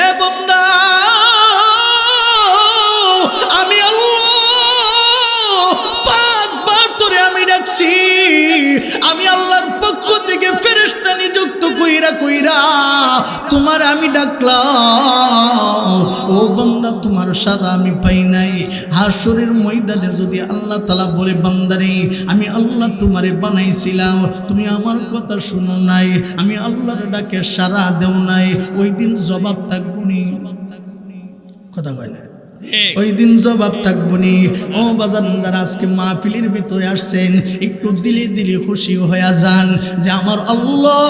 এ বান্দা আমি আল্লাহ 5 বার তোরে আমি ডাকছি, আমি আল্লাহর পক্ষ থেকে ফেরেশতা নিযুক্ত কইরা তোমার আমি ডাকলাম। ও বান্দা তোমার সারা আমি পাই নাই। হাসরের ময়দানে যদি আল্লাহ তাআলা বলে বান্দারে আমি আল্লাহ তোমারে বানাইছিলাম, তুমি আমার কথা শুনো নাই, আমি আল্লাহর ডাকে সারা দেও নাই, ওই দিন জবাব থাকবো নি? কথা কয় না? ওই দিন জবাব থাকবো নি? ও বাজান যারা আজকে মাহফিলের ভিতরে আসছেন একটু দিলে দিলে খুশি হয়ে যান যে আমার আল্লাহ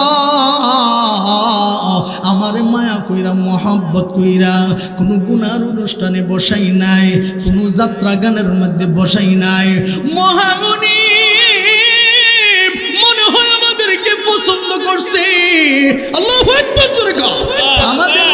আমার মায়া কইরা মহব্বত কইরা কোনো গুনার অনুষ্ঠানে বসাই নাই, কোনো যাত্রা গানের মধ্যে বসাই নাই। মহামুনি মনে হয় আমাদেরকে পছন্দ করছে। আল্লাহু আকবার জোরে গাও। আমাদের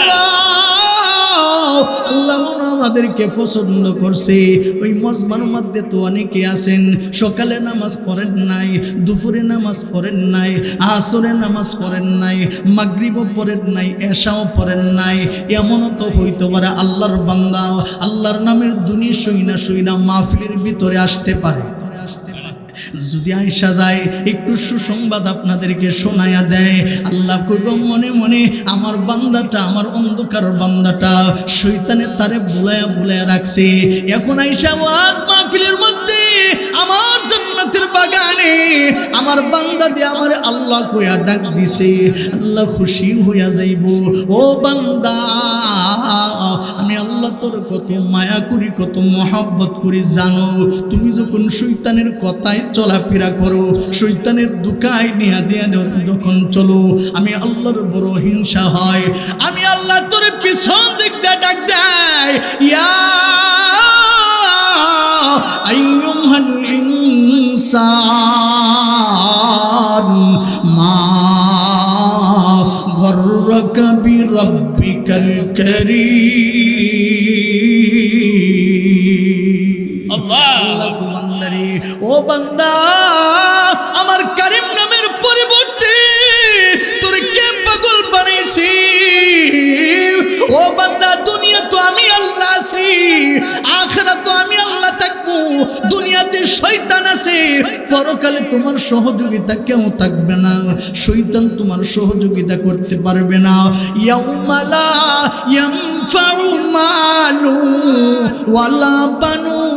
আল্লাহ আমাদেরকে পছন্দ করছে। ওই মজমার মধ্যে তো অনেকে আছেন সকালে নামাজ পড়েন নাই, দুপুরে নামাজ পড়েন নাই, আসরে নামাজ পড়েন নাই, মাগরিবও পড়েন নাই, এশাও পড়েন নাই। এমনও তো হইতে পারে আল্লাহর বান্দা আল্লাহর নামের দুনি শুইনা মাহফিলের ভিতরে আসতে পারে। যদি আইসা যায় একটু সুসংবাদ আপনাদেরকে শোনায়া দেয়, আল্লাহ কইব মনে মনে আমার বান্দাটা, আমার অন্ধকার বান্দাটা শয়তানে তারে বুলায়া রাখছে, এখন আইসা ওয়াজ মাহফিলের মধ্যে আমার জান্নাতের বাগানে আমার বান্দা দিয়ে আমার আল্লাহ কইয়া ডাক দিছে। আল্লাহ খুশি হইয়া যাইব। ও বান্দা আমি আল্লাহ তোর কত মায়া করি, কত মহব্বত করি জানো? তুমি যখন শয়তানের কথায় চলাফেরা করো, শয়তানের দুকায় নিয়া দিয়া যখন চলো, আমি আল্লাহর বড় হিংসা হয়। আমি আল্লাহ তোর পিছন দিক দিয়ে ডাক দেয়, ইয়া আইয়ুহাল ইনসান মা গররাকা বিরাব্বিকাল কারীম। আল্লাহ বান্দারে, ও বান্দা আমার কারীম নামের পরিবর্তে তোরে কে পাগল বানাইছি? ও বান্দা দুনিয়া তো আমি আল্লাহ আছি, আখিরাত তো আমি আল্লাহ থাকবো। দুনিয়াতে শয়তান আছে, পরকালে তোমার সহযোগিতা কেউ থাকবে না, শয়তান তোমার সহযোগিতা করতে পারবে না। ইয়াউমা লা ইয়ানফাউ মালু ওয়ালা বানুন।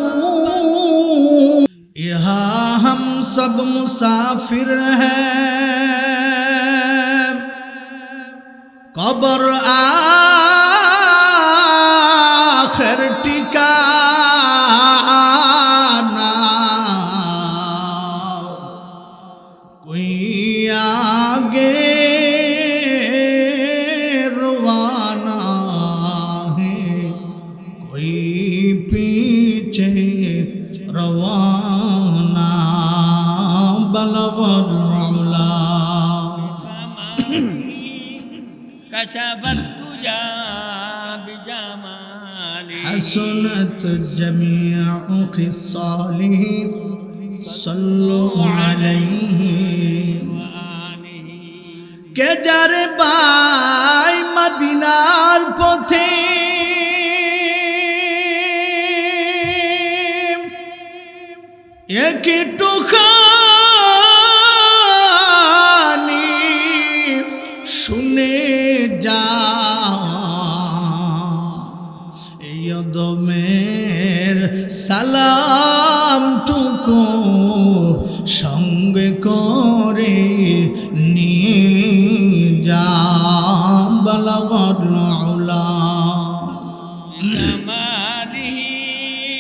यहाँ हम सब मुसाफिर हैं, कब्र आखिर ठिकाना, कोई आगे रवाना है, कोई पीछे रवाना। बलगल उला कशफत तुजा बिजमाली हसनत जमीउ खिसालिही सल्लु अलैहि व आलिहि। কে যারে পাই মদিনার পথে একটুখানি শুনে যা, এই দমের সালামটুকু সঙ্গে করে নিয়ে যা। বালাগল উলা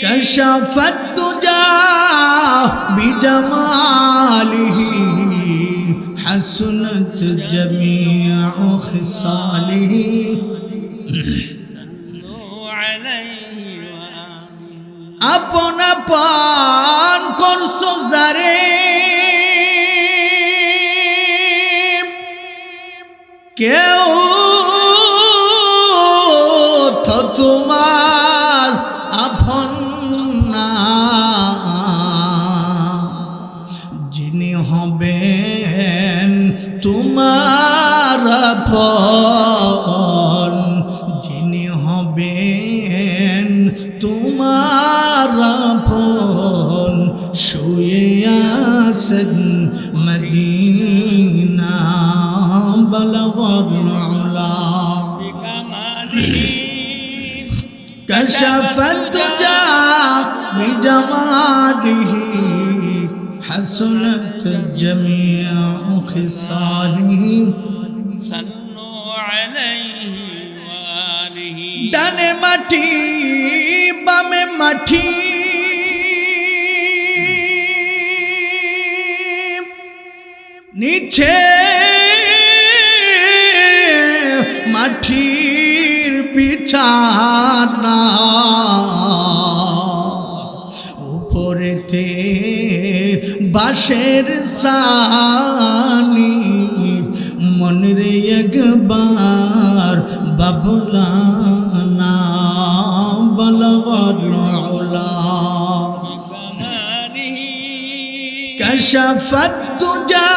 কশফত তুজা বিজমালিহি হাসনাত জামিউ খিসালিহি সাল্লু আলাইহি ওয়া আলিহি। আপন আপন করছো যারে কেউ তো তোমার আপন না, যিনি হবেন তোমার আপন, كشف الدجى بجماله حسنت جميع خصاله صلوا عليه وآله ডানে মাটি বামে মাটি নিচে মাটির বিছানা উপরেতে বাঁশের সানি মনরে একবার বাবুলানা বলগল উলা كشف الدجى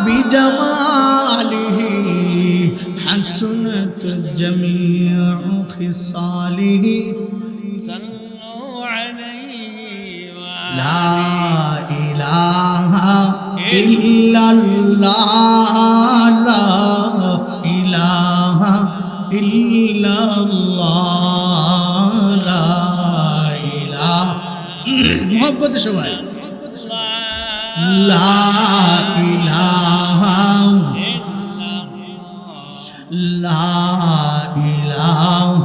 بجماله حسنت جميع خصاله صلوا عليه لا إله إلا الله لا إله إلا الله لا إله محبت شباب لا إله لا إله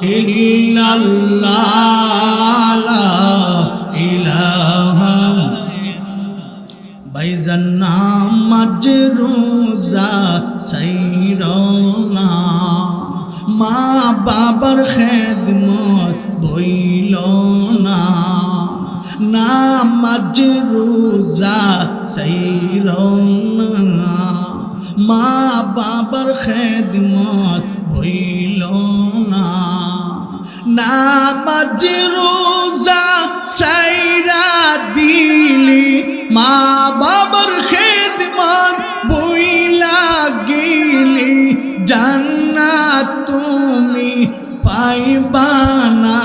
إلا الله لا إله বাইজান নাম মাজরুজা সাইরনা মা বাবার খেদমত বইল না নামাজ রোজা সাইরনা মা বাবার খেদমত বইল না নামাজ রোজা সাইরা দিলি মা বাবার খেদমত বইলা গেলি জান্নাত তুমি পাইবা না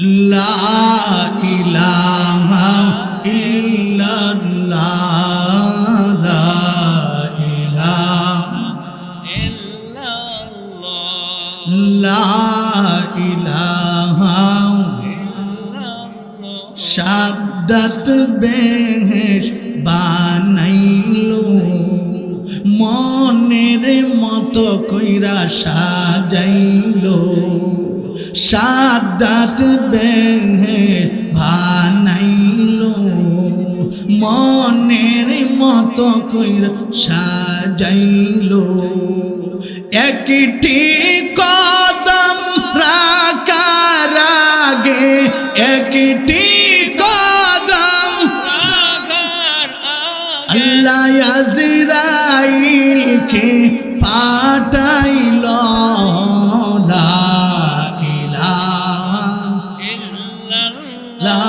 لا إله إلا الله لا إله إلا الله لا إله শাহাদাত বেহেশ বানাইলো মনের মতো কইরা সাজাইলো শাহাদাত বেহেশ বানাইলো মনের মতো কইরা সাজাইলো একটি কদম রাখার আগে একটি কদম আল্লাহ আজরাইলকে পাঠাইল লা ইলাহা লা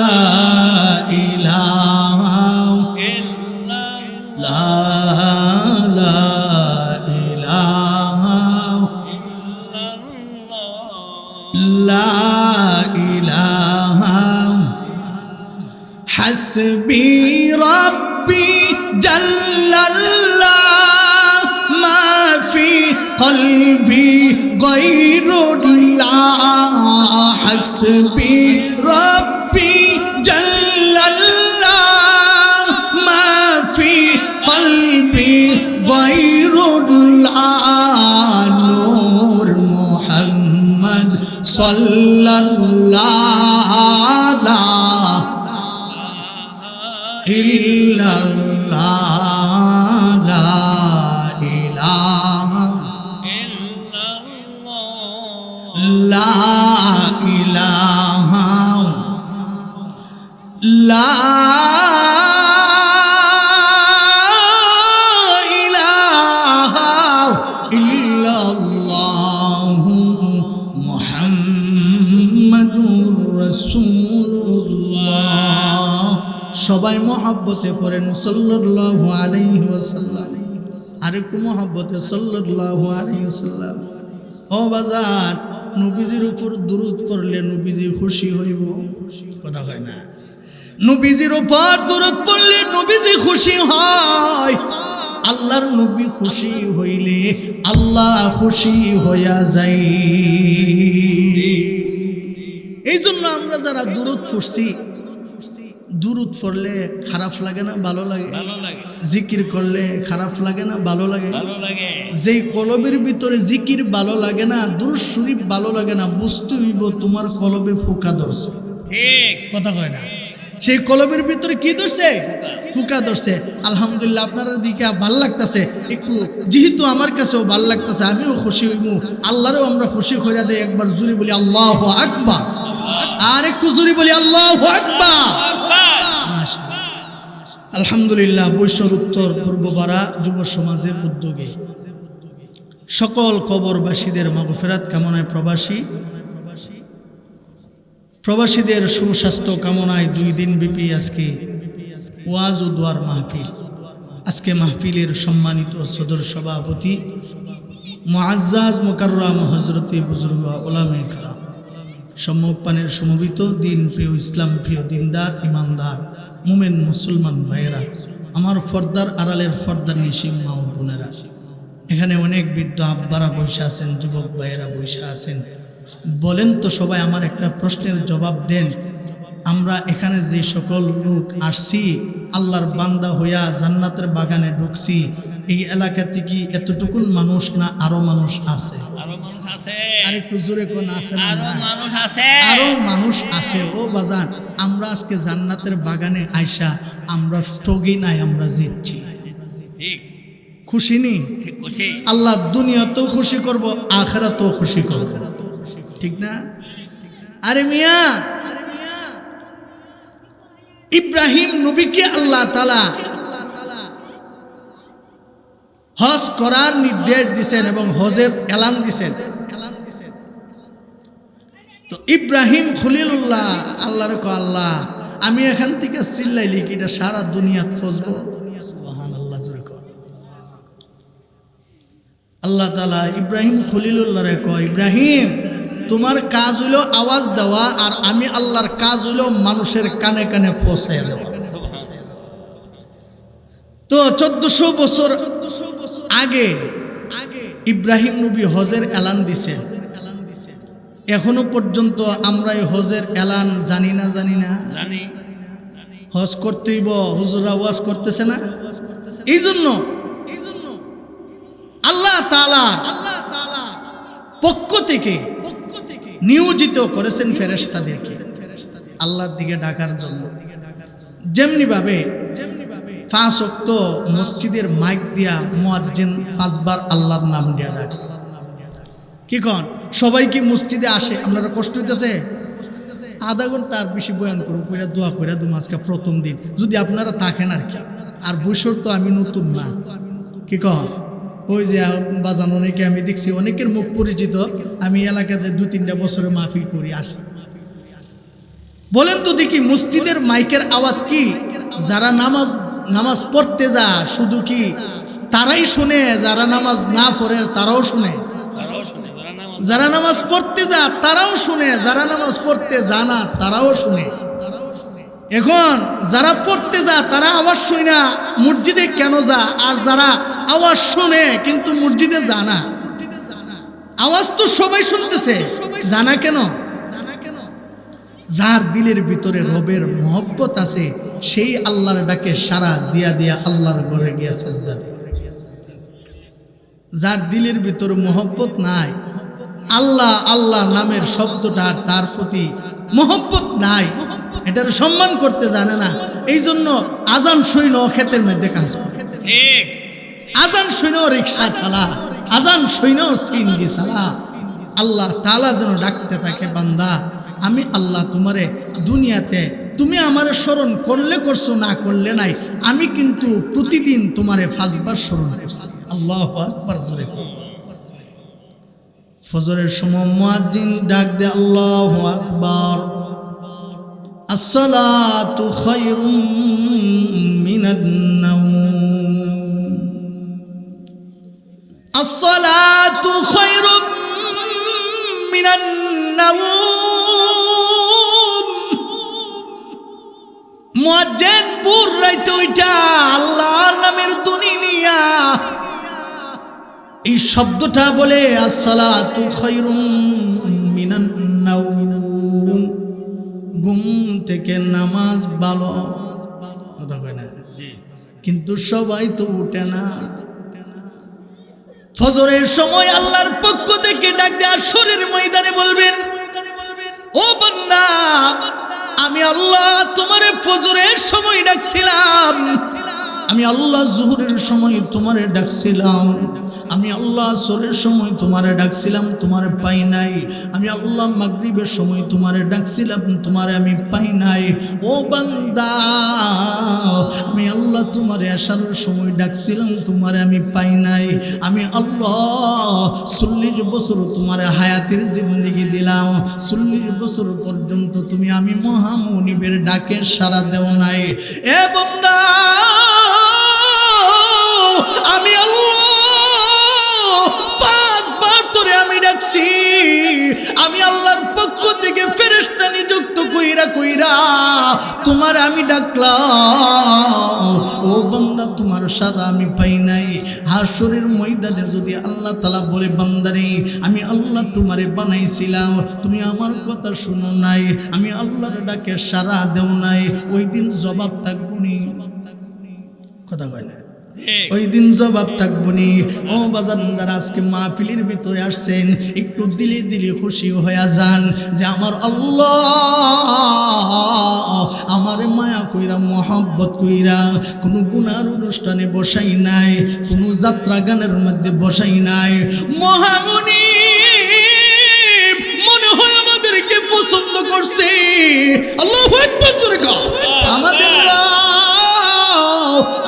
লা ইলাহা লা লা ইলাহা লা ইলাহা হাসবি রব্বি জাল্লাল্লাহ মা ফি কলবি গায়রুল্লাহ হাসবি রব্বি জাল্লাল্লাহ মা ফি কলবি গায়রুল্লাহ নূর মুহাম্মদ সাল্লাল্লাহু illallah la ilaha la ilaha la ilaha illallah muhammadur rasulullah সবাই মহব্বতে পড়েন সাল্লাল্লাহু আলাইহি ওয়াসাল্লাম আর একটু মহব্বতে সাল্লাল্লাহু আলাইহি ওয়াসাল্লাম ও বাজার নবীজির উপর দুরূদ পড়লে নবীজি খুশি হইব কথা কয় না নবীজির উপর দরুদ পড়লে নবীজি খুশি হয়, আল্লাহর নবী খুশি হইলে আল্লাহ খুশি হইয়া যায়। এই জন্য আমরা যারা দুরূদ পড়ছি, দুরূদ পড়লে খারাপ লাগে না ভালো লাগে? ভালো লাগে, জিকির করলে খারাপ লাগে না ভালো লাগে? ভালো লাগে। যেই কলবের ভিতরে জিকির ভালো লাগে না, দুরূদ শরীফ ভালো লাগে না, বুঝতে হইব তোমার কলবে ফুকা ধরছে। ঠিক, কথা কয় না? সেই কলবের ভিতরে কি ধরছে? ফুকা ধরছে। আলহামদুলিল্লাহ আপনার দিকে ভাল লাগতেছে একটু, যেহেতু আমার কাছেও ভাল লাগতেছে, আমিও খুশি হইমু, আল্লাহরও আমরা খুশি কইরা দেই। একবার জোরে বলি আল্লাহু আকবার, আর একটু জোরে বলি আল্লাহু আকবার। মাশাআল্লাহ। আলহামদুলিল্লাহ বৈশ্বর উত্তর পূর্বপাড়া যুব সমাজের উদ্যোগে সকল কবরবাসীদের মাগফিরাত কামনায় প্রবাসীদের সুস্বাস্থ্য কামনায় 2 দিন ব্যাপী আজকে ওয়াজ ও দোয়ার মাহফিল। আজকে মাহফিলের সম্মানিত সদর সভাপতি মুআজ্জাজ মুকাররম হযরতে বুজুর্গ উলামায়ে কেরাম, সম্মুখপানের সমবেত দিন প্রিয়, ইসলাম প্রিয়, দিনদার, ইমানদার, মুমিন মুসলমান ভাইয়েরা, আমার পর্দার আড়ালের পর্দার নিশি মা ও বোনেরা, এখানে অনেক বৃদ্ধ আব্বারা বসে আছেন, যুবক ভাইয়েরা বসে আছেন। বলেন তো সবাই আমার একটা প্রশ্নের জবাব দেন, আমরা এখানে যে সকল লোক আসছি আল্লাহর বান্দা হইয়া জান্নাতের বাগানে ঢুকছি, এই এলাকাতে কি এতটুকুন মানুষ না আরো মানুষ আছে? আরো মানুষ আছে, আরেকটু জোরে কোন আছে না? আরো মানুষ আছে, আরো মানুষ আছে। ও বাজান, আমরা আজকে জান্নাতের বাগানে আইসা আমরা ঠগি নাই, আমরা জিতছি। ঠিক, খুশি নি? ঠিক খুশি। আল্লাহ দুনিয়াতেও খুশি করব, আখিরাতেও খুশি করব, ঠিক না? আরে মিয়া, ইব্রাহিম নবীকে আল্লাহ তাআলা হজ করার নির্দেশ দিয়েছেন এবং হজের এলান দিয়েছেন। তো ইব্রাহিম খলিলুল্লাহ আল্লাহর কো, আল্লাহ আমি এখান থেকে চিল্লাইলি কি এটা সারা দুনিয়াত ফসবো? সুবহানাল্লাহ জোরে কও। আল্লাহ তাআলা ইব্রাহিম খলিলুল্লাহরে কয়, ইব্রাহিম তোমার কাজ হইল আওয়াজ দেওয়া, আর আমি আল্লাহর কাজ হইল মানুষের কানে কানে পৌঁছায় দেওয়া। তো 1400 বছর আগে ইব্রাহিম নবী হজের এলান দিছেন। এখনো পর্যন্ত আমরা এই হজের এলান জানি না? জানি, হজ করতেইব, হুজুরা ওয়াজ করতেছে না? এই জন্য আল্লাহ তাআলা পক্ষ থেকে নিয়োজিত করেছেন ফেরেশতাদেরকে আল্লাহর দিকে ডাকার জন্য। যেমনি ভাবে 5 ওয়াক্ত মসজিদের মাইক দিয়া মুয়াজ্জিন 5 বার আল্লাহর নাম দিয়া ডাকে। কি কন সবাই কি মসজিদে আসে? আপনারা কষ্ট হইতেছে? আধা ঘন্টা আর বেশি বয়ান করুন, কইরা দোয়া কইরা দু আজকে প্রথম দিন যদি আপনারা থাকেন আর কি। আর বৈশর তো আমি নতুন না, কি কন? ওই যে বাজান অনেকে আমি দেখছি, অনেকের মুখ পরিচিত, আমি এলাকাতে 2-3টা বছরে মাহফিল করি আসি। বলেন তো দেখি মসজিদের মাইকের আওয়াজ কি যারা নামাজ পড়তে যা শুধু কি তারাই শুনে? যারা নামাজ না পড়ে তারাও শুনে? যারা নামাজ পড়তে যা তারাও শুনে, যারা নামাজ পড়তে যা না তারাও শুনে। এখন যারা পড়তে যা তারা আওয়াজ শুনে না, মসজিদে কেন যা? আর যারা আওয়াজ শুনে কিন্তু মসজিদে যা না, আওয়াজ তো সবাই শুনতেছে, জানা কেন? যার দিলের ভিতরে রবের মহব্বত আছে সেই আল্লাহর ডাকে সারা দিয়া দিয়া আল্লাহর ঘরে গিয়া সাজদা দেয়। যার দিলের ভিতরে মহব্বত নাই, আল্লাহ আল্লাহ নামের শব্দটা তার প্রতি মহব্বত নাই, এটার সম্মান করতে জানে না, এই জন্য আজান শুইনো ক্ষেতের মধ্যে কাজ করে, আজান শুইনো রিক্সা চালা, আজান শুইনো সিএনজি চালা। আল্লাহ তাআলা যেন ডাকতে থাকে, বান্দা আমি আল্লাহ তোমারে দুনিয়াতে তুমি আমারে স্মরণ করলে করছো, না করলে নাই, আমি কিন্তু প্রতিদিন তোমারে 5 বার স্মরণ করছি। আল্লাহু আকবার জোরে। ফজরের সময় মুয়াজ্জিন ডাক দে, আল্লাহু আকবার, আসসালাতু খায়রুম মিনান নাওম, আসসালাতু খায়রুম মিনান নাওম। মুয়াজ্জিন ভোর রাইতে ওইটা আল্লাহর নামের ধ্বনি নিয়া এই শব্দটা বলে আসসালাতু খায়রুম মিনান নাওম, ঘুম থেকে নামাজ ভালো। কথা কয় না, কিন্তু সবাই তো উঠে না। ফজরের সময় আল্লাহর পক্ষ থেকে ডাক দেয়া আসরের ময়দানে বলবেন, ও বান্দা, আমি আল্লাহ তোমারে ফজরের সময় ডাকছিলাম, আমি আল্লাহ জোহরের সময় তোমারে ডাকছিলাম, আমি আল্লাহ আসরের সময় তোমারে ডাকছিলাম, তোমারে পাই নাই, আমি আল্লাহ মাগরিবের সময় তোমারে ডাকছিলাম, তোমারে আমি পাই নাই। ও বান্দা, আমি আল্লাহ তোমারে আসার সময় ডাকছিলাম, তোমারে আমি পাই নাই, আমি আল্লাহ 40 বছর তোমারে হায়াতের জিন্দেগি দিলাম, 40 বছর পর্যন্ত তুমি আমি মহামনিবের ডাকে সাড়া দেও নাই। এ বান্দা, আমি আল্লাহ 5 বার তোরে আমি ডাকছি, আমি আল্লাহর পক্ষ থেকে ফেরেশতা নিযুক্ত কইরা তোমার আমি ডাকলাম। ও বান্দা, তোমার সারা আমি পাই নাই। হাসরের ময়দানে যদি আল্লাহ তাআলা বলে, বান্দারে আমি আল্লাহ তোমারে বানাইছিলাম, তুমি আমার কথা শুনো নাই, আমি আল্লাহর ডাকে সাড়া দেও নাই, ওই দিন জবাব থাকবনি। কথা কয় না, ওই দিন জবাব থাকবনি। ও বাজান, যারা আজকে মাহফিলের ভিতরে আসছেন, একটু দিলে দিলে খুশি হয়ে যান যে আমার আল্লাহ আমারে মায়া কইরা মহব্বত কইরা কোনো গুনার অনুষ্ঠানে বসাই নাই, কোনো যাত্রা গানের মধ্যে বসাই নাই। মহামুনি মনে হয় আমাদেরকে পছন্দ করছে। আল্লাহু আকবার জোরে গাও। আমাদের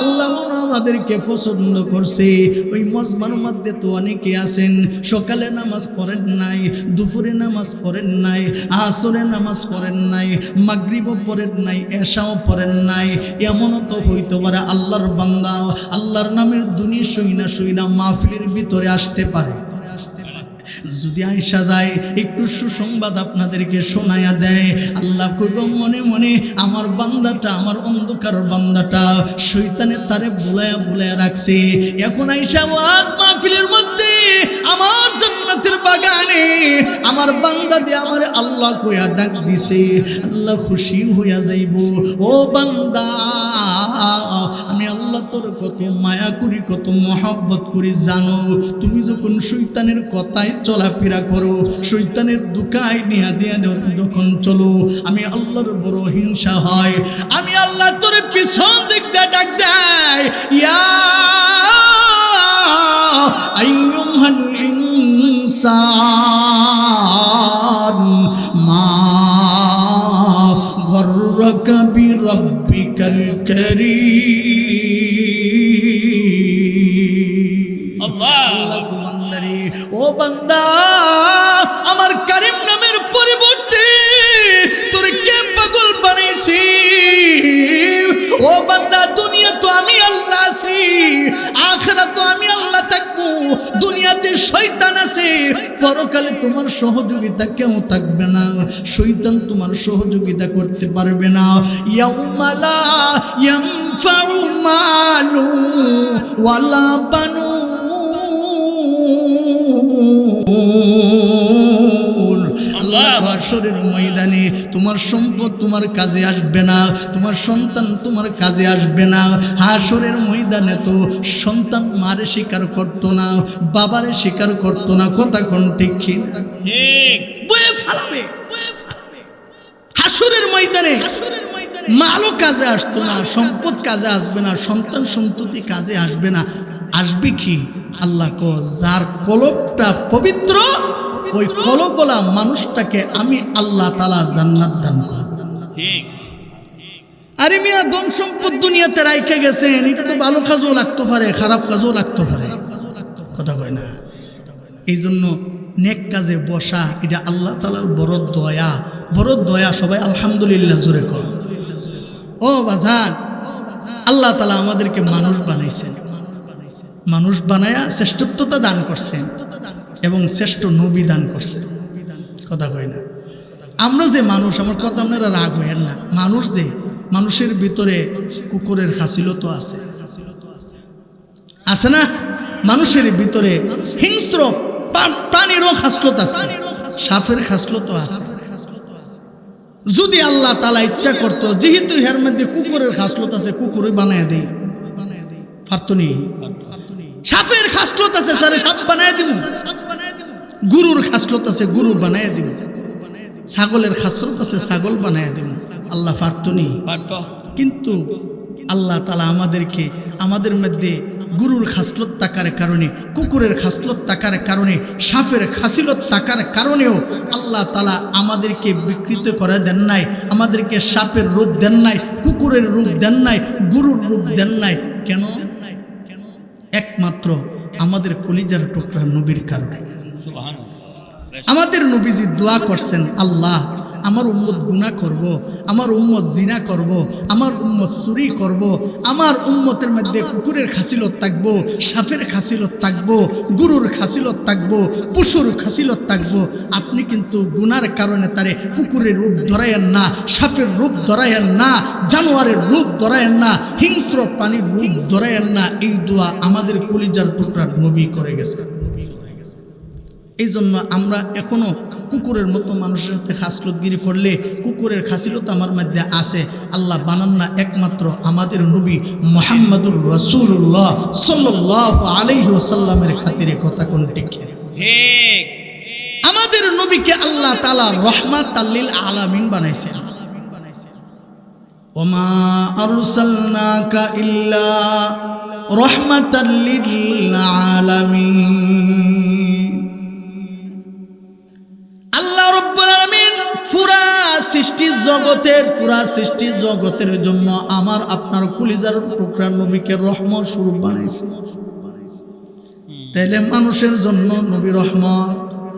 আল্লাহ আমাদেরকে পছন্দ করছে। ওই মজমার মধ্যে তো অনেকে আছেন সকালে নামাজ পড়েন নাই, দুপুরে নামাজ পড়েন নাই, আসরে নামাজ পড়েন নাই, মাগরিবও পড়েন নাই, এশাও পড়েন নাই। এমনও তো হইতে পারে আল্লাহর বান্দা আল্লাহর নামের দুনি শুইনা মাহফিলের ভিতরে আসতে পারে। যদি আইসা যায়, একটু সুসংবাদ আপনাদেরকে শোনায়া দেয়। আল্লাহ কইব, মনে মনে আমার বান্দাটা, আমার অন্ধকার বান্দাটা শয়তানে তারে বুলায়া রাখছে, এখন আইসা ওয়াজ মাহফিলের মধ্যে আমার জান্নাতের বাগানে আমার বান্দা দিয়ে আমার আল্লাহ কইয়া ডাক দিছে। আল্লাহ খুশি হইয়া যাইব। ও বান্দা, আমি আল্লাহ তোর কত মায়া করি, কত মহব্বত করি জানো? তুমি যখন শয়তানের কথায় চলাফেরা করো, শয়তানের দুকায় নিয়া দিয়া যখন চলো, আমি আল্লাহর বড় হিংসা হয়। আমি আল্লাহ তোর পিছন দিক দিয়ে ডাক দেয়, ইয়া আইয়ুহাল ইনসান মা গররাকা বিরাব্বিকাল কারীম। আল্লাহ বান্দারে, ও বান্দা, আমার কারিম নামের পরিবর্তে তোরে কে পাগল বানাইছি? ও বান্দা, দুনিয়া তো আমি আল্লাহ আছি, আখিরাত তো আমি আল্লাহ থাকবো। দুনিয়াতে শয়তান আছে, পরকালে তোমার সহযোগিতা কেউ থাকবে না, শয়তান তোমার সহযোগিতা করতে পারবে না। ইয়াউমা লা ইয়ানফাউ মালু ওয়ালা বানুন। আল্লাহ হাসরের ময়দানে তোমার সম্পদ তোমার কাজে আসবে না, তোমার সন্তান তোমার কাজে আসবে না। হাসরের ময়দানে তো সন্তান মারে স্বীকার করতো না, বাবারে স্বীকার করতো না। কথা কোন ঠিক ঠিক বয়ে ফালাবে। হাসরের ময়দানে মালও কাজে আসতো না, সম্পদ কাজে আসবে না, সন্তান সন্ততি কাজে আসবে না। আসবে কি? আল্লাহ কো, যার কলবটা পবিত্র, ওই কলবওয়ালা মানুষটাকে আমি আল্লাহ তাআলা জান্নাত দান করব। ঠিক। আরে মিয়া, ধন সম্পদ দুনিয়াতে রাইখা গেছেন, এটা তো ভালো কাজও লাগতে পারে, খারাপ কাজও লাগতে পারে। কথা কয় না? এই জন্য নেক কাজে বসা এটা আল্লাহ তাআলার বড় দয়া, বড় দয়া। সবাই আলহামদুলিল্লাহ জোরে কর। ও বাজান, আল্লাহ তাআলা আমাদেরকে মানুষ বানাইছেন, মানুষ বানায়া শ্রেষ্ঠত্বতা দান করছেন এবং শ্রেষ্ঠ নবী দান করছেন। কথা কয় না? আমরা যে মানুষ, আমার কথা আপনারা রাগ হইেন না, মানুষ যে মানুষের ভিতরে কুকুরের খাসিলত আছে, আছে না? মানুষের ভিতরে হিংস্র প্রাণীরও খাসলত আছে, সাপের খাসলত আছে। যদি আল্লাহ তাআলা ইচ্ছা করত, যেহেতু এর মধ্যে কুকুরের খাসলত আছে, কুকুরই বানায় দেই, পারতো নি? সাপের খাসলত আছে, স্যার সাপ বানায় দিব। গরুর খাসলত আছে, গরু বানায় দিব। ছাগলের খাসলত আছে, ছাগল বানায় দিব। আল্লাহ পারতো নি? কিন্তু আল্লাহ তাআলা আমাদেরকে, আমাদের মধ্যে গরুর খাসলত থাকার কারণে, কুকুরের খাসলত থাকার কারণে, সাপের খাসিলত থাকার কারণেও আল্লাহ তাআলা আমাদেরকে বিকৃত করে দেন নাই, আমাদেরকে সাপের রূপ দেন নাই, কুকুরের রূপ দেন নাই, গরুর রূপ দেন নাই। কেন? একমাত্র আমাদের কলিজার টুকরা নবীর কারণে। আমাদের নবীজি দোয়া করছেন, আল্লাহ আমার উম্মত গুনাহ করব, আমার উম্মত জিনা করব, আমার উম্মত চুরি করব, আমার উম্মতের মধ্যে কুকুরের খাসিলত থাকবো, সাপের খাসিলত থাকবো, গরুর খাসিলত থাকবো, পশুর খাসিলত থাকবো। আপনি কিন্তু গুনার কারণে তারে কুকুরের রূপ ধরায়েন না, সাপের রূপ ধরায়েন না, জানোয়ারের রূপ ধরায়েন না, হিংস্র প্রাণীর রূপ ধরায়েন না। এই দোয়া আমাদের কলিজার টুকরার নবী করে গেছে। এই জন্য আমরা এখনো কুকুরের মতো মানুষের সাথে খাসলতগিরি করলে কুকুরের খাসিলত আমার মধ্যে আছে। আল্লাহ বানান না, একমাত্র আমাদের নবী মুহাম্মদুর রাসূলুল্লাহ সাল্লাল্লাহু আলাইহি ওয়াসাল্লামের খাতিরে। কথা কোন ঠিক? আমাদের নবীকে আল্লাহ তাআলা রাহমাতাল লিল আলামিন বানাইছেন। ওমা আরসালনাকা ইল্লা রাহমাতাল লিল আলামিন। পুরা সৃষ্টি জগতের জন্য আমার আপনার কলিজার টুকরা নবীকে রহমত স্বরূপ বানাইছে। তাইলে মানুষের জন্য নবী রহমত,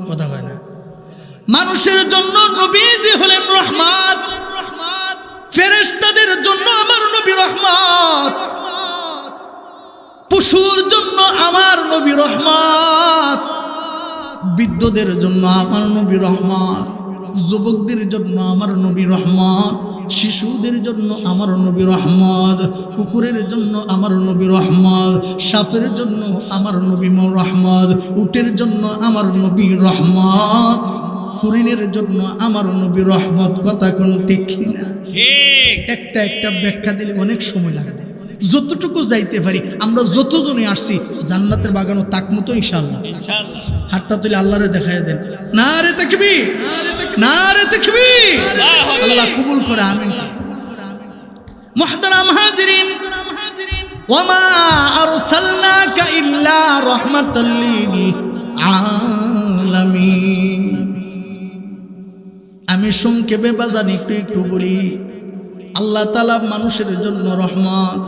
কথা হয় না? মানুষের জন্য নবীজি হলেন রহমত, ফেরেশতাদের জন্য আমার নবী রহমত, পশুর জন্য আমার নবী রহমত, বৃদ্ধদের জন্য আমার নবী রহমত, যুবকদের জন্য আমার নবী রহমত, শিশুদের জন্য আমার নবী রহমত, কুকুরের জন্য আমার নবী রহমত, সাপের জন্য আমার নবী রহমত, উটের জন্য আমার নবী রহমত, হরিণের জন্য আমার নবী রহমত। কথা কোন ঠিক না? একটা একটা ব্যাখ্যা দিলে অনেক সময় লাগে। যতটুকু যাইতে পারি আমরা, যতজনে আসছি জান্নাতের বাগানও তাকমু তো ইনশাআল্লাহ। হাতটা তুলে আল্লাহরে দেখায় দেন, নারে তাকবীর, নারে তাকবীর। আল্লাহ কবুল করে, আমিন। মুহতারাম হাজিরিন, ওয়ামা আরসালনাকা ইল্লা রাহমাতাল লিল আলামিন। আমি সংক্ষেপে বাজান একটু বলি। আল্লাহ তাআলা মানুষের জন্য রহমত,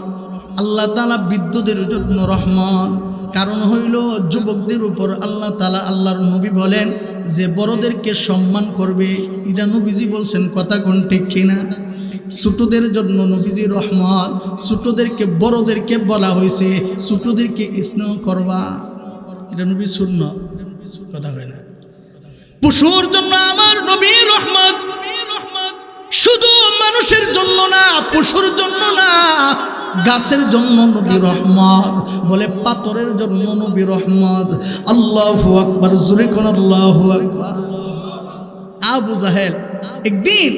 আল্লাহ তাআলা বিদ্যুতের জন্য রহমত। কারণ হইল যুবকদের উপর আল্লাহ তাআলা, আল্লাহর নবী বলেন যে বড়দেরকে সম্মান করবে, এটা নবীজি বলছেন। কথা কোন ঠিক কিনা? ছোটদের জন্য নবীজি রহমত, ছোটদেরকে বড়দেরকে বলা হয়েছে ছোটদেরকে স্নেহ করবা, এটা নবী সুন্নাত। কথা হয় না? পশুর জন্য আমার নবী রহমত, শুধু মানুষের জন্য না, পশুর জন্য না, গাছের জন্য নবী রহমত, বলে পাথরের জন্য নবী রহমত। আল্লাহু আকবার, জোরে কোন আল্লাহু আকবার। আবু জাহেল একদিন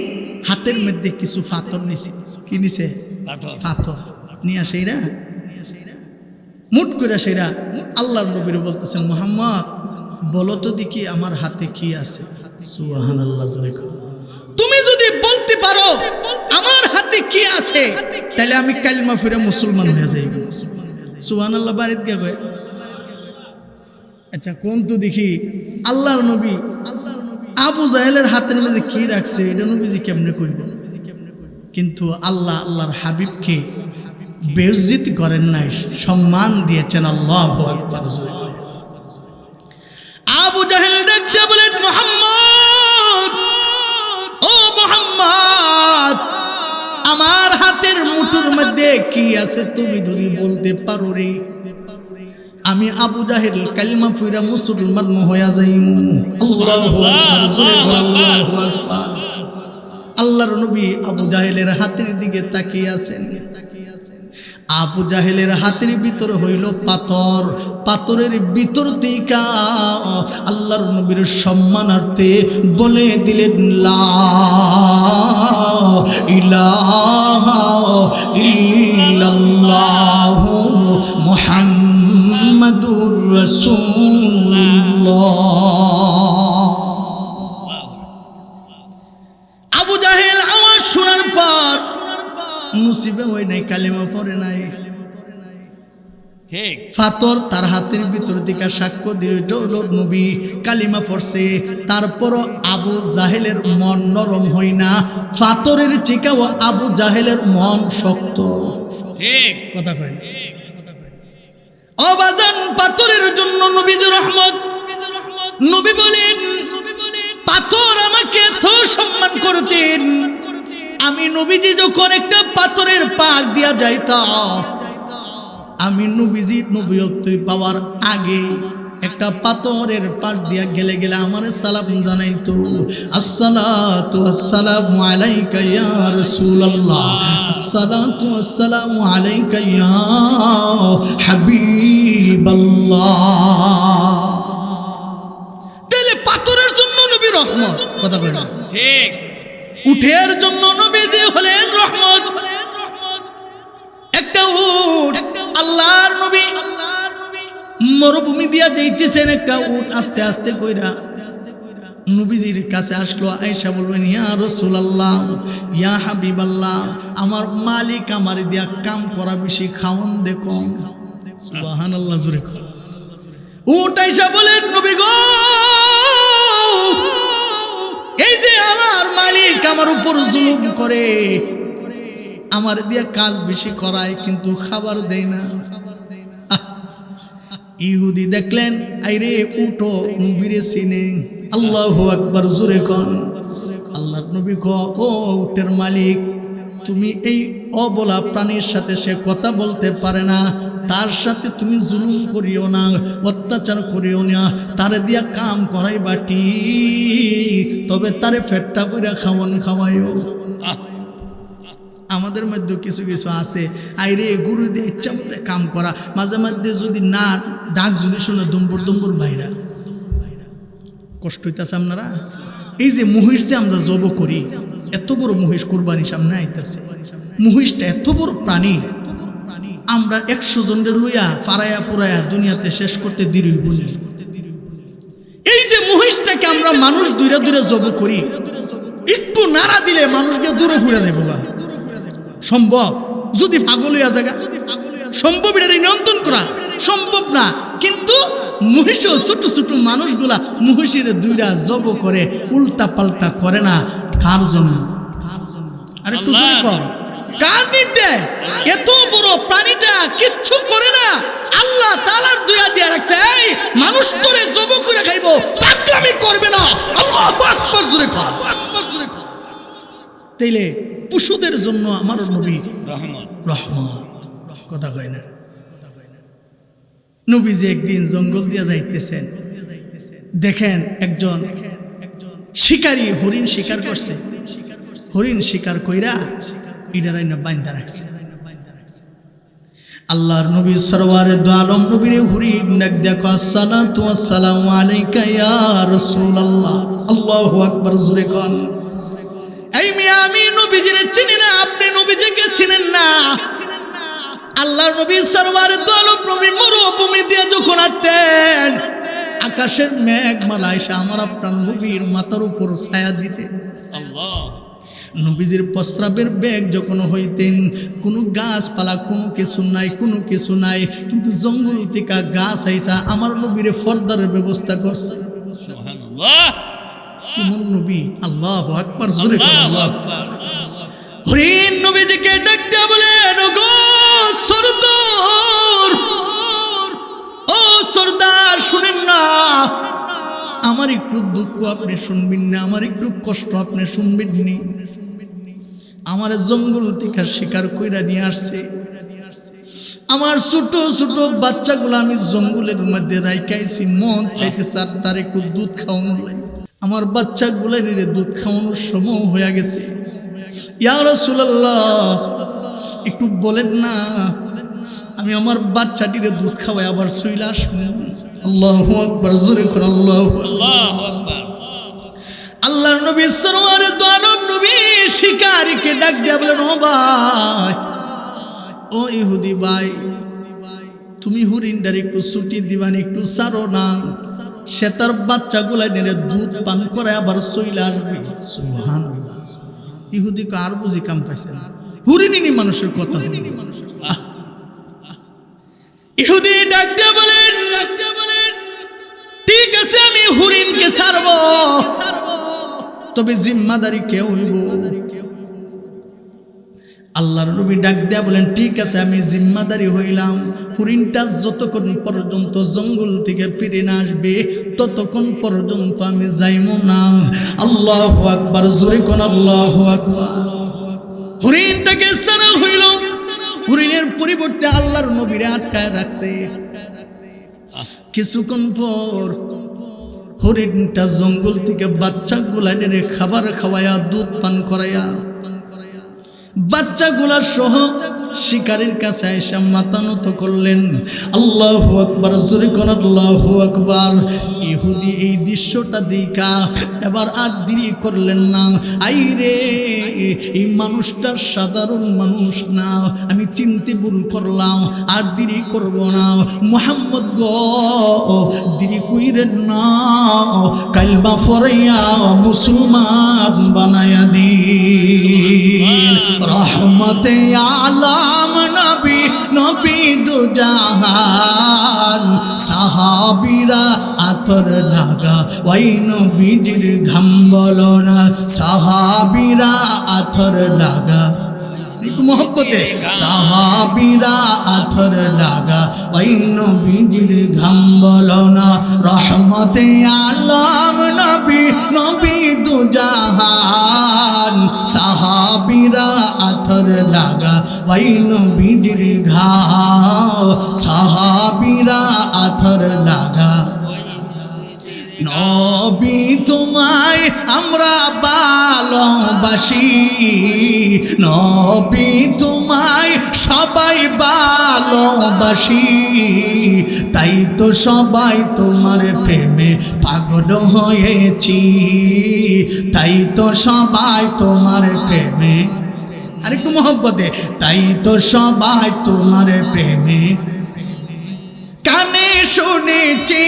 হাতের মধ্যে কিছু পাথর নিছে। কি নিছে? পাথর নিয়ে সেইরা মুট করে সেইরা আল্লাহর নবীর বলতেছেন, মুহাম্মদ বলো তো দেখি আমার হাতে কি আছে। সুবহানাল্লাহ। তুমি যদি বলতে পারো আমার হাতে কি আছে, তাহলে আমি কালিমা ফিরে মুসলমান হয়ে যাই। সুবহানাল্লাহ। বাড়িতে কে কয়? আচ্ছা কোন তো দেখি। আল্লাহর নবী আবু জাহেলের হাতের মধ্যে কি রাখছে, এটা নবীজি কেমনে কইব? কিন্তু আল্লাহ আল্লাহর হাবিবকে বেইজ্জতি করেন নাই, সম্মান দিয়েছেন। আল্লাহু আকবার। আবু জাহেল ডাকতে বলেন, মুহাম্মদ, ও মুহাম্মদ, আমার হাতের মুঠোর মধ্যে কি আছে তুমি যদি বলতে পারো রে, আমি আবু জাহেল কালিমা পড়া মুসলমান হয়ে যাই। আল্লাহু আকবার, জোরে বল আল্লাহু আকবার। আল্লাহর নবী আবু জাহেলের হাতের দিকে তাকিয়ে আছেন। আবু জাহেলের হাতের ভিতর হইল পাথর, পাথরের ভিতর থেকে আল্লাহর নবীর সম্মানার্থে বলে দিলেন লা ইলাহা ইল্লাল্লাহু মুহাম্মাদুর রাসূলুল্লাহ। আবু জাহেল আওয়াজ শোনার পর মুসিবে হয় নাই, কালেমা পড়ে নাই। ঠিক পাথর তার হাতের ভিতর দিকে সাক্ষ্য দিল নবী কালিমা পড়ছে। তারপরও আবু জাহেলের মন নরম হয় না, পাথরের চিকাও আবু জাহেলের মন শক্ত। ঠিক কথা কয় অবাজান পাথরের জন্য নবীজি রহমত। নবী বলেন পাথর আমাকে এত সম্মান করতেন, আমি নবীজি যখন একটা পাথরের পাশ দিয়া যাইতাম, আমি নবীজি নবীয়ত্ব পাওয়ার আগে একটা পাথরের পাশ দিয়া গেলে গেলে আমার সালাম জানাইতো, আসসালাতু আসসালামু আলাইকা ইয়া রাসূলুল্লাহ, আসসালাতু আসসালামু আলাইকা ইয়া হাবিবাল্লাহ। তাহলে পাথরের জন্য নবী রহমত। কথা বলে ঠিক উঠের জন্য নবীজি হলেন রহমত। একটা উট, আল্লাহর নবী মরুভূমি দিয়া যাইতেছেন, একটা উট আস্তে আস্তে কইরা নবীজির কাছে আসলো। আয়েশা বলবেন ইয়া রাসূলুল্লাহ, ইয়া হাবিবাল্লাহ, আমার মালিক আমার দিয়া কাম করা বেশি, খাওন দে কম। সুবহানাল্লাহ জোরে কর। উট আয়েশা বলেন নবী গো, এই যে আমার মালিক আমার উপর জুলুম করে, আমার দিয়া কাজ বেশি করায় কিন্তু খাবার দেয় না। ইহুদি দেখলেন আইরে উঠো, নবীরে চিনে। আল্লাহু আকবার জোরে কোন। আল্লাহর নবী ক ও উটের মালিক, তুমি এই অবলা প্রাণীর সাথে সে কথা বলতে পারে না, তার সাথে তুমি জুলুম করিও না, অত্যাচার করিও না, তারে দিয়া কাম করাই বাটি, তবে তারে ফেটটা কইরা খাওয়াইও। আমাদের মধ্যে কিছু কিছু আছে আইরে গুরু দিয়ে ইচ্ছা মতো কাম করা, মাঝে মাঝে যদি না ডাক যদি শুনে দুম্বর দুম্বর বাইরা কষ্ট হইতেছে। আপনারা এই যে মহিষ যে আমরা জব করি, এত বড় মহিষ কোরবানি সামনে আইতেছে, মহিষটা এত বড় প্রাণী, আমরা 100 জনের লইয়া ফারায়া ফুরায়া দুনিয়াতে শেষ করতে দেরি হইব না। এই যে মহিষটাকে আমরা মানুষ দূরে দূরে জব করি, একটু নাড়া দিলে মানুষকে দূরে ঘুরে যাবো। সম্ভব? যদি পাগল হইয়া জায়গা সম্ভব, এটা নিয়ন্ত্রণ করা সম্ভব না। কিন্তু মহিষও ছোট ছোট মানুষগুলা মহিষের দুইরা জব করে, উল্টা পাল্টা করে না। কার জন্য? আর একটু জোরে কর, কার নির্দেশ? এত বড় প্রাণীটা কিচ্ছু করে না, আল্লাহ তাআলার দুইয়া দিয়া রাখছে, এই মানুষ তোরে জব করে খাইবো, পাগলামি করবে না। আল্লাহু আকবার জোরে কর, আকবার জোরে কর। তাইলে পশুদের জন্য আমার নবী রহমত। কথা কয় না? নবীজি একদিন জঙ্গল দিয়া যাইতেছেন, দেখেন একজন শিকারী হরিণ শিকার করছে। হরিণ শিকার কইরা ইডার আইনা বাইন্দা রাখছে। আল্লাহর নবী সরওয়ারে দু আলম নবীর হরিণ ডাক দেখো, আসসালাতু আসসালামু আলাইকা ইয়া রাসূলুল্লাহ। আল্লাহু আকবার জোরে কোন। এই মিয়া, আমি নবীজিরে চিনি না, আপনি নবীজিকে চিনেন না। আল্লাহর নবী সরওয়ারে দু আলম নবী মরুভূমি দিয়ে যখন আসতেন, আকাশের মেঘমালা এসে আমার আপনার নবীর মাথার উপর ছায়া দিতেন। নবীজির প্রস্রাবের বেগ যখন হইতেন, কোনো গাছপালা কোনো কিছু নাই, কোনো কিছু নাই, কিন্তু জঙ্গল থেকে গাছ আইসা আমার নবীরে ফর্দার ব্যবস্থা করছে। নবী আল্লাহু আকবার জোরে কর, আল্লাহু আকবার। হরিণ নবীজিকে ডাক দিয়া বলেন, ওগো সরদার, ও সরদার শুনেন না, আমার একটু দুঃখ আপনি শুনবেন না, আমার একটু কষ্ট আপনি শুনবেন নি। আমার জঙ্গল থেকে শিকার কইরা নিয়ে আসছে, আমার ছোট ছোট বাচ্চাগুলো আমি জঙ্গলের মধ্যে রাইখাইছি, মন চাইতেছে তার একটু দুধ খাওয়ানো লাগে। আমার বাচ্চাগুলো নিয়ে দুধ খাওয়ানোর সময় হয়ে গেছে। ইয়া রাসূলুল্লাহ একটু বলেন না, আমি আমার বাচ্চাটিরে দুধ খাওয়াই আবার শুইলা আসবো। আল্লাহু আকবার, জোরে কোন আল্লাহু আকবার। আল্লাহু আকবার। আল্লাহর নবী সরওয়ারে দু আলম নবী শিকারীকে ডাক দিয়া বলেন, ও ভাই, ও ইহুদি ভাই, তুমি হরিণটার একটু ছুটি দিবান, একটু ছাড়ো না, সে তার বাচ্চাগুলা নিয়ে দুধ পান করে আবার চইলা আসবে। সুবহানাল্লাহ। ইহুদি আর বুঝি কাম পাইছে না, হরিণিনী মানুষের কথা। ইহুদি ডাক দিয়া বলেন, ঠিক আছে আমি হরিণকে ছাড়বো, তবে জিম্মাদারি কেউ হইব। আল্লাহর নবী ডাক দিয়া বলেন, ঠিক আছে আমি জিম্মাদারি হইলাম, হরিণটা যতক্ষণ পর্যন্ত জঙ্গল থেকে ফিরে না আসবে ততক্ষণ পর্যন্ত আমি যাইমু না। আল্লাহু আকবার, জোরে কোন আল্লাহু আকবার। হরিণটাকে ছাড়া হইল, হরিণের পরিবর্তে আল্লাহর নবীরে আটকায় রাখছে। কিছুক্ষণ পর হরিণটা জঙ্গল থেকে বাচ্চাগুলা নিয়ে খাবার খাওয়ায়া দুধ পান করাইয়া বাচ্চাগুলা সহ শিকারীর কাছে এসে মাথা নত করলেন। আল্লাহু আকবার, জোরে কোন আল্লাহু আকবার। ইহুদি এই দৃশ্যটা দেখা এবার আর দেরি করলেন না। আইরে, এই মানুষটা সাধারণ মানুষ না, আমি চিনতে ভুল করলাম, আর দেরি করব না। মুহাম্মদ গো, দেরি কইরেন না, কালমা পড়াইয়া মুসলমান বানায়া দিন। রহমতে আলাম নবী, নবী দু জাহান, সাহাবীরা আতর লাগা ওই নবীজির ঘাম বলো না, সাহাবীরা আতর লাগা, একটু মহব্বতে, সাহাবীরা আতর লাগা ওই নবীজির ঘাম বলো না। রহমতে আলাম নবী, নবী দু জাহান, সাহাবীরা আতর লাগা ওই নবীজির ঘাম, সাহাবীরা আতর লাগা। নবী তোমায় আমরা ভালোবাসি, নবী তোমায় সবাই ভালোবাসি, তাই তো সবাই তোমার প্রেমে পাগল হয়েছি, তাই তো সবাই তোমার প্রেমে, আরেকটু মহব্বতে, তাই তো সবাই তোমার প্রেমে। কানে শুনেছি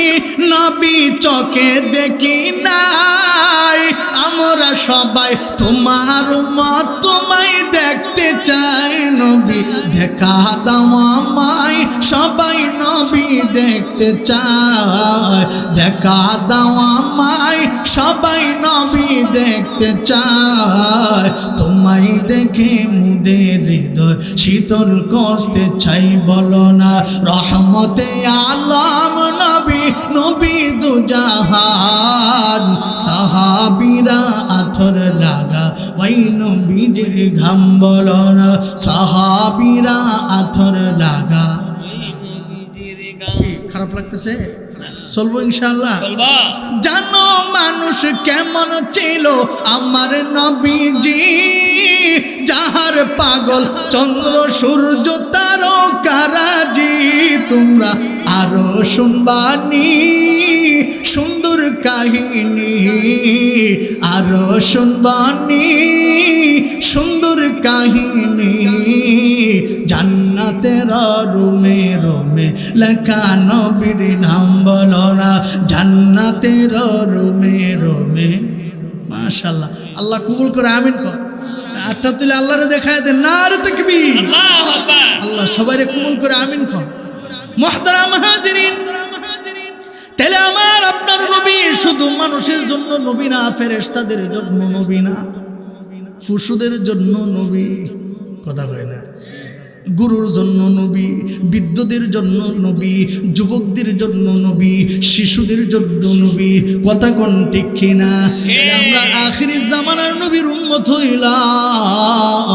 নবী, চোখে দেখি নাই, আমরা সবাই তোমার উম্মত, তোমায় দেখতে চাই নবী, দেখা দাও আমায়, সবাই নবী দেখতে চায়, দেখা দাও আমায়, সবাই নবী দেখতে চায়, তোমায় দেখে মুদের হৃদয় শীতল করতে চাই, বলো না। রহমতে আলাম নবী, নবী দু জাহান, সাহাবীরা আতর লাগা ওই নবীজির ঘাম বলো না, সাহাবীরা আতর লাগা। খারাপ লাগতেছে? চলবো ইনশাআল্লাহ। জানো মানুষ কেমন ছিল আমার নবীজি, যাহার পাগল চন্দ্র সূর্য তারকারাজি, তোমরা আরো শুনবানি সুন্দর কাহিনী, আরো শুনবানি সুন্দর কাহিনী, জান্নাতের রুমে রুমে লেখা নবীর নাম বলো না, জান্নাতের রুমে রুমে। মাশাআল্লাহ, আল্লাহ কবুল করে, আমিন কর। আটটা তুলে আল্লাহরে দেখায় দেন, নারে তাকবীর, আল্লাহু আকবার। আল্লাহ সবাইরে কবুল করে, আমিন কর। মুহতারাম হাজিরিন, তাহলে আমার আপনার নবী শুধু মানুষের জন্য নবী না, ফেরেশতাদের জন্য নবী না, পশুদের জন্য নবী, কথা কয় না, গুরুর জন্য নবী, বৃদ্ধদের জন্য নবী, যুবকদের জন্য নবী, শিশুদের জন্য নবী, কথা কোন ঠিক কিনা? আমরা আখিরি জামানার নবীর উম্মত হইলাম,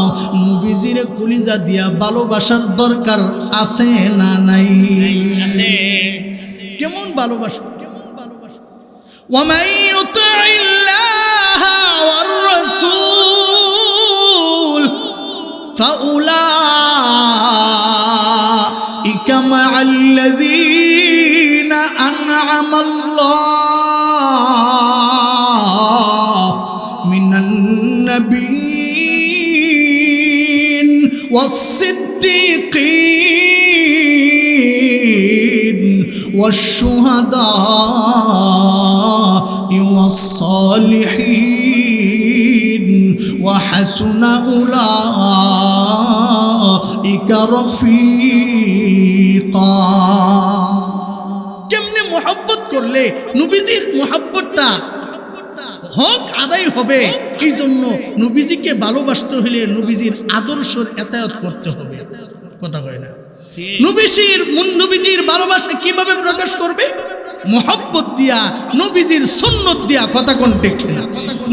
নবীজিরে কলিজা দিয়া ভালোবাসার দরকার আছে না নাই? কেমন ভালোবাসা, কেমন ভালোবাসা। ওয়া মান ইউতি'ইল্লাহ ওয়ার রাসূল ফাউলাইকা মাআল্লাযীনা আন'আমাল্লাহু মিনান নাবিয়্যিন ওয়াস-সিদ্দীকীন ওয়াশ-শুহাদা'i ওয়াস-সালিহিন ওয়া হাসুনা উলাইকা রফিকা। কেমনে মোহাব্বত করলে নবীজির মোহাব্বতটা হক আদায় হবে, এই জন্য নবীজিকে ভালোবাসতে হলে নবীজির আদর্শের এতায়াত করতে হবে। কথা হয় না? নবীজির ভালোবাসা কিভাবে প্রকাশ করবে? মোহাব্বত দিয়া, নবীজির সুন্নত দিয়া। কথা কোন ঠিক না?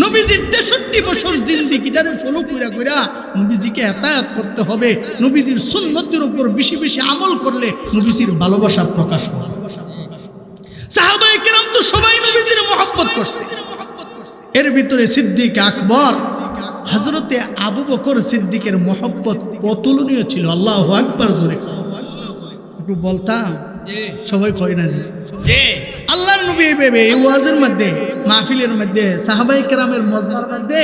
নবীজির 63 বছর জিন্দেগিটারে ফলো কইরা কইরা নবীজিকে এতায়াত করতে হবে। নবীজির সুন্নতের উপর বেশি বেশি আমল করলে নবীজির ভালোবাসা প্রকাশ হবে। সাহাবায়ে কেরাম তো সবাই নবীজির মোহাব্বত করছে। এর ভিতরে সিদ্দিক আকবর হযরতে আবু বকর সিদ্দিকের মোহাব্বত অতুলনীয় ছিল। আল্লাহু আকবার জোরে একটু বলতাম, সবাই কয় না জি। আল্লাহর নবী এই ওয়াজের মধ্যে, মাহফিলের মধ্যে, সাহাবায়ে কেরামের মজমার মধ্যে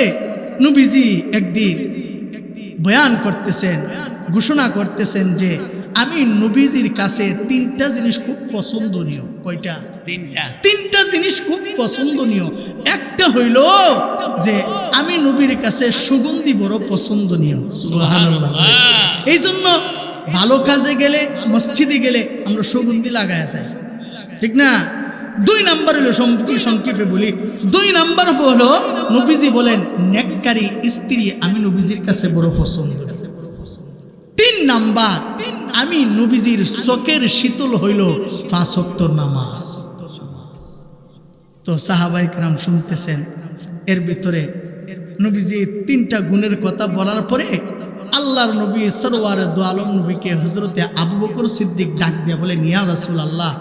নবীজি একদিন বয়ান করতেছেন, ঘোষণা করতেছেন যে আমি নবীজির কাছে 3টা জিনিস খুব পছন্দনীয়। কয়টা? 3টা জিনিস খুব পছন্দনীয়। একটা হইল যে আমি নবীর কাছে সুগন্ধি বড় পছন্দনীয়। সুবহানাল্লাহ। এই জন্য ভালো কাজে গেলে, মসজিদে গেলে আমরা সুগন্ধি লাগায়া যাই, ঠিক না? 2 নাম্বার হলো, সংক্ষেপে বলি, 2 নাম্বার হলো নবীজি বলেন নেককারী স্ত্রী আমি নবীজির কাছে বড় পছন্দ। 3 নাম্বার আমি নবীজির চোখের শীতল হইল 5 ওয়াক্ত নামাজ। তো সাহাবায়ে কেরাম শুনতেছেন, এর ভিতরে নবীজি 3টা গুণের কথা বলার পরে আল্লাহর নবী সরওয়ারে দু আলম নবীকে হযরতে আবু বকর সিদ্দিক ডাক দিয়ে বলেন, ইয়া রাসূলুল্লাহ,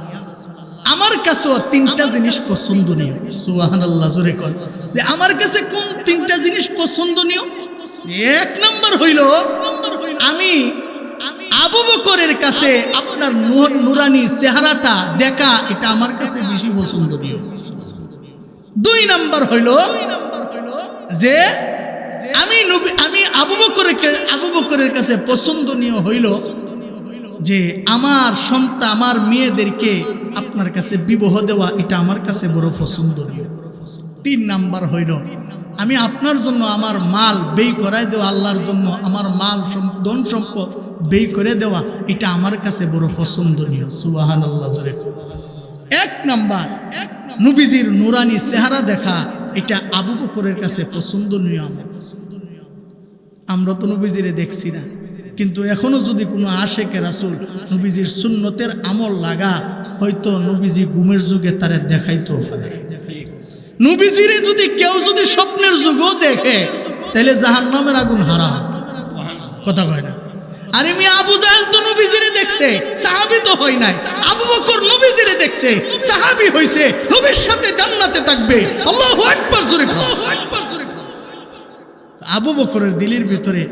আমার কাছেও 3টা জিনিস পছন্দনীয়। সুবহানাল্লাহ, জোরে কোন যে আমার কাছে কোন 3টা জিনিস পছন্দনীয়? 1 নাম্বার হইল আমি আবু বকরের কাছে আপনার নুরানি চেহারাটা দেখা, এটা আমার কাছে বেশি পছন্দনীয়। 2 নাম্বার হইল যে আমি আবু বকরের কাছে পছন্দনীয় হইল যে আমার সন্তান, আমার মেয়েদেরকে আপনার কাছে বিবাহ দেওয়া, এটা আমার কাছে বড় পছন্দনীয়। 3 নাম্বার হইল আমি আপনার জন্য আমার মাল ব্যয় করাই দেওয়া, আল্লাহর জন্য আমার মাল ধন সম্পদ ব্যয় করে দেওয়া, এটা আমার কাছে বড় পছন্দনীয়। সুবহানাল্লাহ। 1 নাম্বার নবীজির নুরানি চেহারা দেখা, এটা আবু বকরের কাছে পছন্দনীয়। আমরা তো নবীজিরে দেখছি না, কিন্তু এখনো যদি কোনো আশেকে রাসূল নবীজির সুন্নতের আমল লাগা, হয়তো নবীজি ঘুমের যুগে তারে দেখাইতো পারে। নবীজিরে যদি কেউ যদি স্বপ্নের যুগও দেখে, তাহলে জাহান্নামের আগুন হারাম। কথা কয় না? আরে আমি আবু জাহেল তো নবীজিরে দেখছে, সাহাবী তো হয় নাই। আবু বকর নবীজিরে দেখছে, সাহাবী হইছে, নবীর সাথে জান্নাতে থাকবে। আল্লাহু আকবার জোরে কও। আবু বকরের দিলের ভিতরে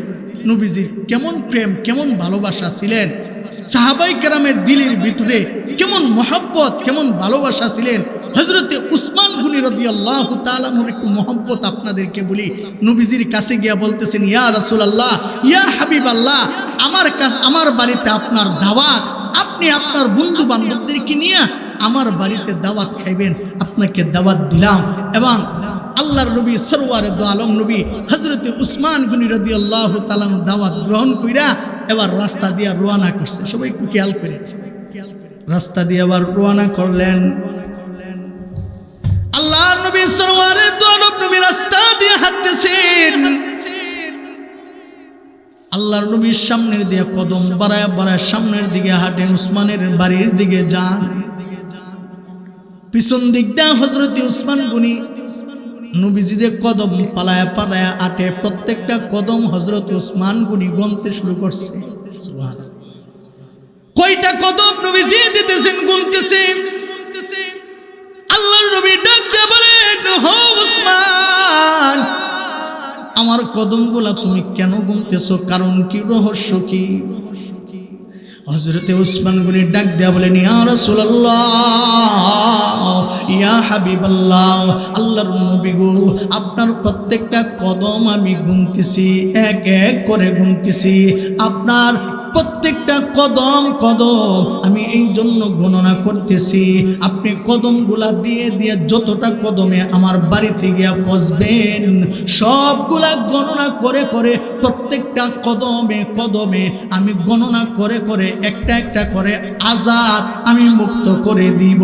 নবীজির কেমন প্রেম, কেমন ভালোবাসা ছিলেন, সাহাবায়ে কেরামের দিলের ভিতরে কেমন মহব্বত, কেমন ভালোবাসা ছিলেন। হযরতে উসমান গনি রাদিয়াল্লাহু তাআলা আনহুর একটু মহব্বত আপনাদেরকে বলি। নবীজির কাছে গিয়া বলতেছেন, ইয়া রাসূলুল্লাহ, ইয়া হাবিবাল্লাহ, আমার বাড়িতে আপনার দাওয়াত, আপনি আপনার বন্ধু বান্ধবদেরকে নিয়ে আমার বাড়িতে দাওয়াত খাইবেন, আপনাকে দাওয়াত দিলাম। এবং আল্লাহর নবী সরওয়ারে দু আলম নবী হযরতে উসমান গনি রাদিয়াল্লাহু তাআলা দাওয়াত গ্রহণ কইরা এবার রাস্তা দিয়ে রওনা করছে। সবাই একটু খেয়াল করে, রাস্তা দিয়ে আবার রওনা করলেন। আল্লাহর নবী সরওয়ারে দু আলম নবী রাস্তা দিয়ে হাঁটতেছেন। আল্লাহর নবীর সামনের দিকে কদম বাড়ায় বাড়ায় সামনের দিকে হাঁটেন, উসমানের বাড়ির দিকে যান। পিছন দিক দিয়ে হযরতে উসমান গনি নবীজি যে কদম পালায়া পালায়া আটে, প্রত্যেকটা কদম হযরত উসমান গনি গুনতে শুরু করছে। সুবহানাল্লাহ। কয়টা কদম নবীজি দিতেছেন, গুনতেছে। আল্লাহর নবী ডাক দিয়ে বলেন, হো উসমান, আমার কদমগুলা তুমি কেন গুনতেছো, কারণ কি, রহস্য কি? হযরতে উসমান গনি ডাক দেয়া বলেন, ইয়া রাসূলুল্লাহ, ইয়া হাবিবাল্লাহ, আল্লাহর নবী গো, আপনার প্রত্যেকটা কদম আমি গুনতেছি, এক এক করে গুনতেছি। আপনার প্রত্যেকটা কদম কদম আমি এই জন্য গণনা করতেছি, আপনি কদমগুলা দিয়ে দিয়ে যতটা কদমে আমার বাড়িতে গিয়া পৌঁছবেন, সবগুলা গণনা করে করে প্রত্যেকটা কদমে কদমে আমি গণনা করে করে একটা একটা করে আজাদ আমি মুক্ত করে দিব।